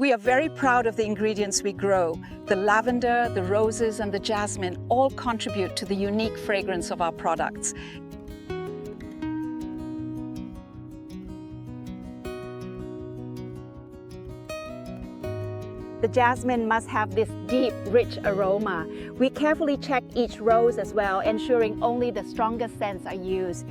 We are very proud of the ingredients we grow. The lavender, the roses, and the jasmine all contribute to the unique fragrance of our products. The jasmine must have this deep, rich aroma. We carefully check each rose as well, ensuring only the strongest scents are used.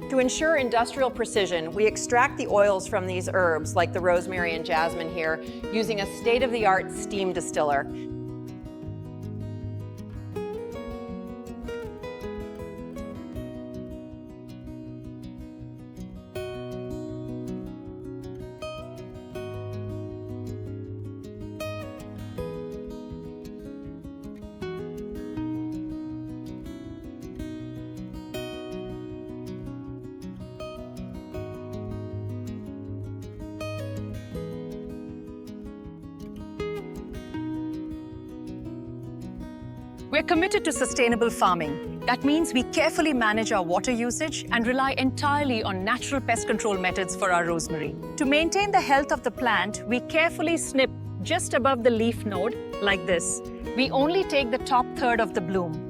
To ensure industrial precision, we extract the oils from these herbs, like the rosemary and jasmine here, using a state-of-the-art steam distiller. We're committed to sustainable farming. That means we carefully manage our water usage and rely entirely on natural pest control methods for our rosemary. To maintain the health of the plant, we carefully snip just above the leaf node, like this. We only take the top third of the bloom.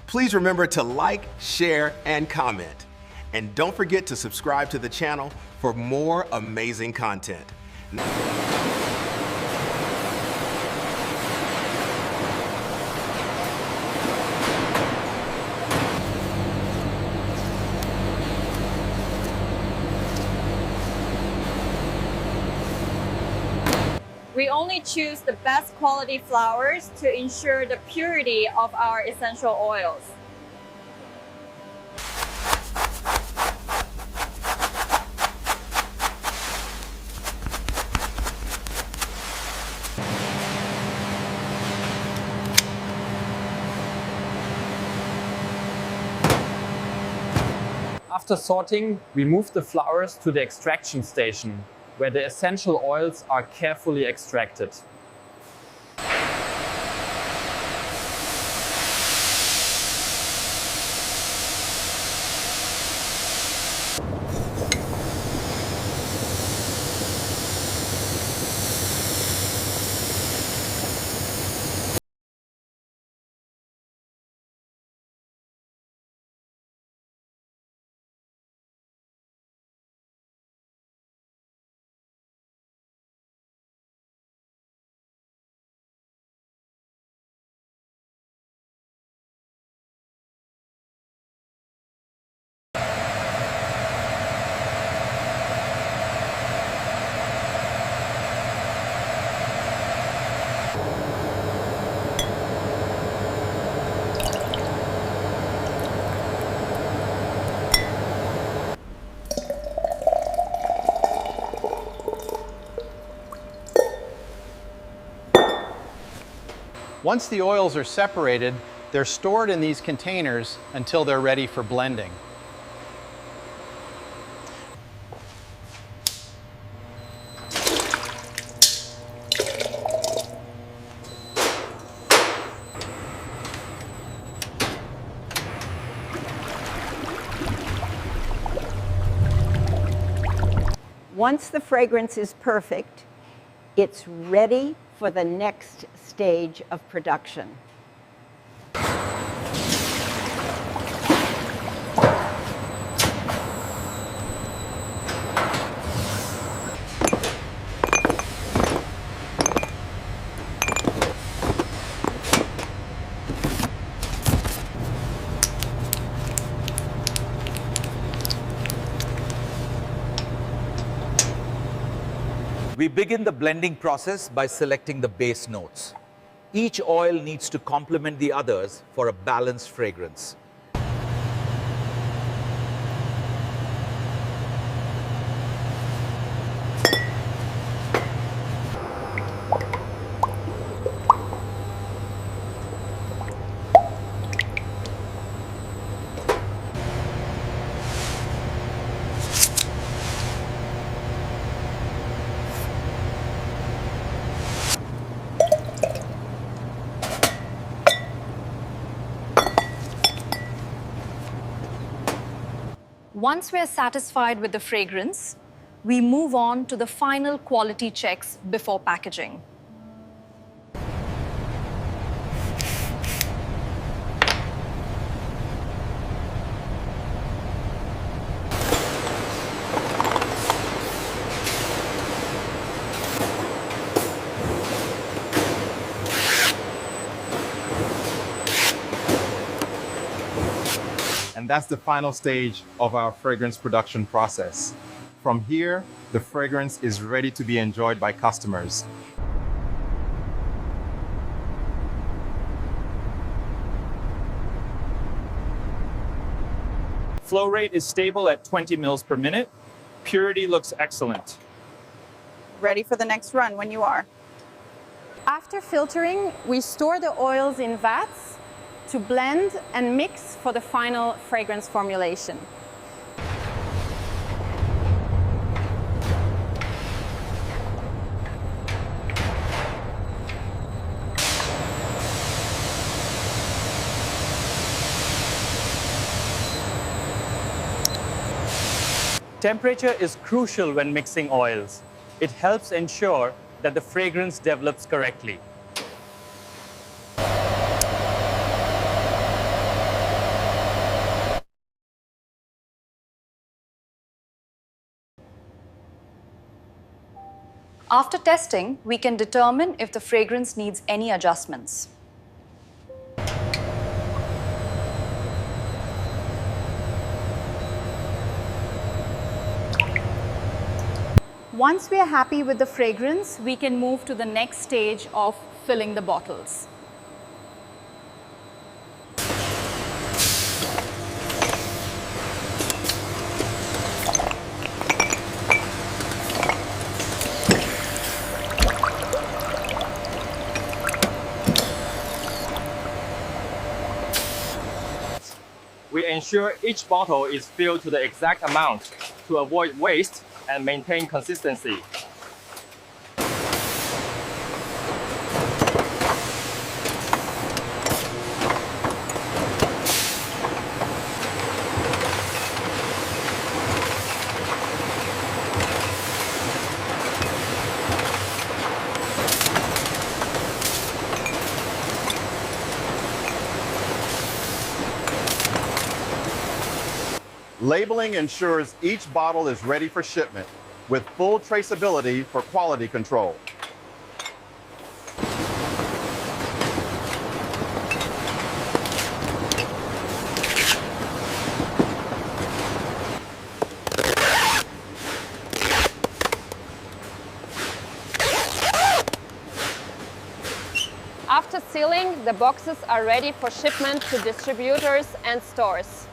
Please remember to like, share, and comment. And don't forget to subscribe to the channel for more amazing content. We only choose the best quality flowers to ensure the purity of our essential oils. After sorting, we move the flowers to the extraction station, where the essential oils are carefully extracted. Once the oils are separated, they're stored in these containers until they're ready for blending. Once the fragrance is perfect, it's ready for the next stage of production. We begin the blending process by selecting the base notes. Each oil needs to complement the others for a balanced fragrance. Once we're satisfied with the fragrance, we move on to the final quality checks before packaging. And that's the final stage of our fragrance production process. From here, the fragrance is ready to be enjoyed by customers. Flow rate is stable at 20 mils per minute. Purity looks excellent. Ready for the next run when you are. After filtering, we store the oils in vats to blend and mix for the final fragrance formulation. Temperature is crucial when mixing oils. It helps ensure that the fragrance develops correctly. After testing, we can determine if the fragrance needs any adjustments. Once we are happy with the fragrance, we can move to the next stage of filling the bottles. We ensure each bottle is filled to the exact amount to avoid waste and maintain consistency. Labeling ensures each bottle is ready for shipment with full traceability for quality control. After sealing, the boxes are ready for shipment to distributors and stores.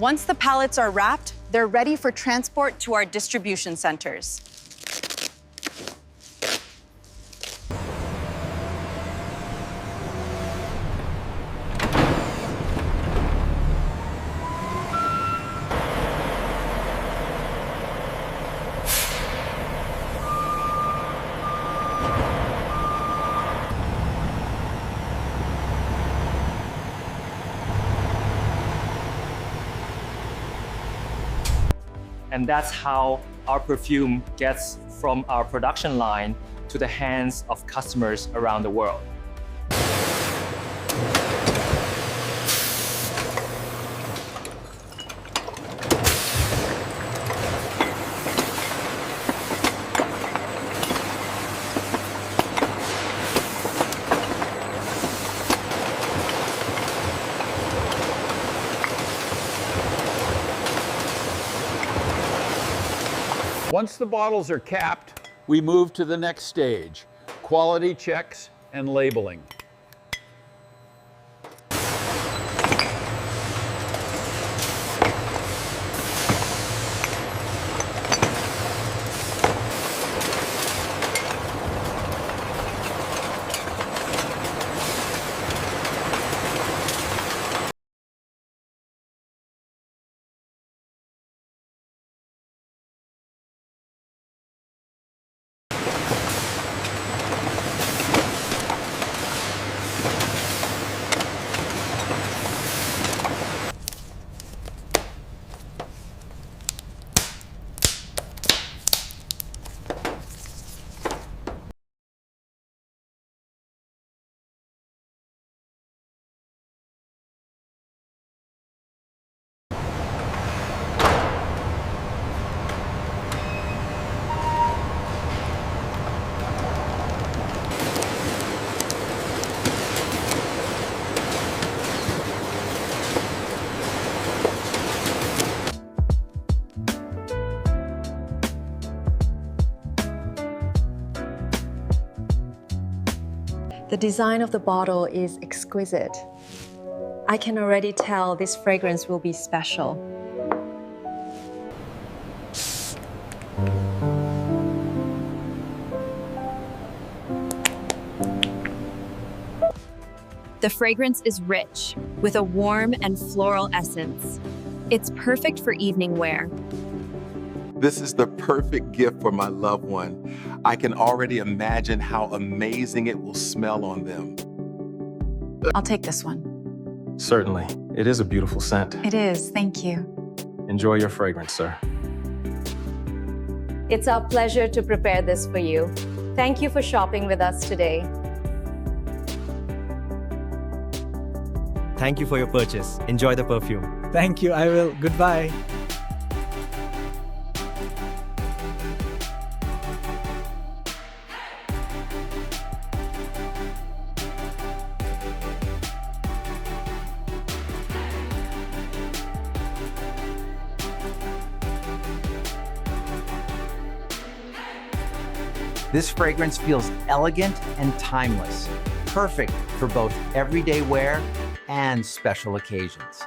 Once the pallets are wrapped, they're ready for transport to our distribution centers. And that's how our perfume gets from our production line to the hands of customers around the world. Once the bottles are capped, we move to the next stage, quality checks and labeling. The design of the bottle is exquisite. I can already tell this fragrance will be special. The fragrance is rich, with a warm and floral essence. It's perfect for evening wear. This is the perfect gift for my loved one. I can already imagine how amazing it will smell on them. I'll take this one. Certainly. It is a beautiful scent. It is, thank you. Enjoy your fragrance, sir. It's our pleasure to prepare this for you. Thank you for shopping with us today. Thank you for your purchase. Enjoy the perfume. Thank you, I will. Goodbye. This fragrance feels elegant and timeless, perfect for both everyday wear and special occasions.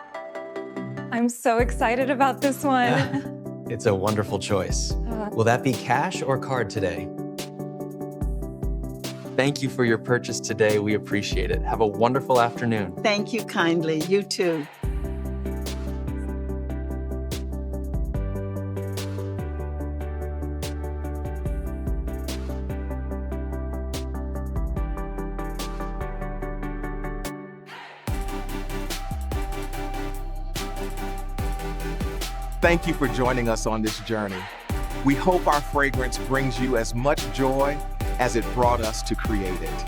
I'm so excited about this one. It's a wonderful choice. Will that be cash or card today? Thank you for your purchase today. We appreciate it. Have a wonderful afternoon. Thank you kindly. You too. Thank you for joining us on this journey. We hope our fragrance brings you as much joy as it brought us to create it.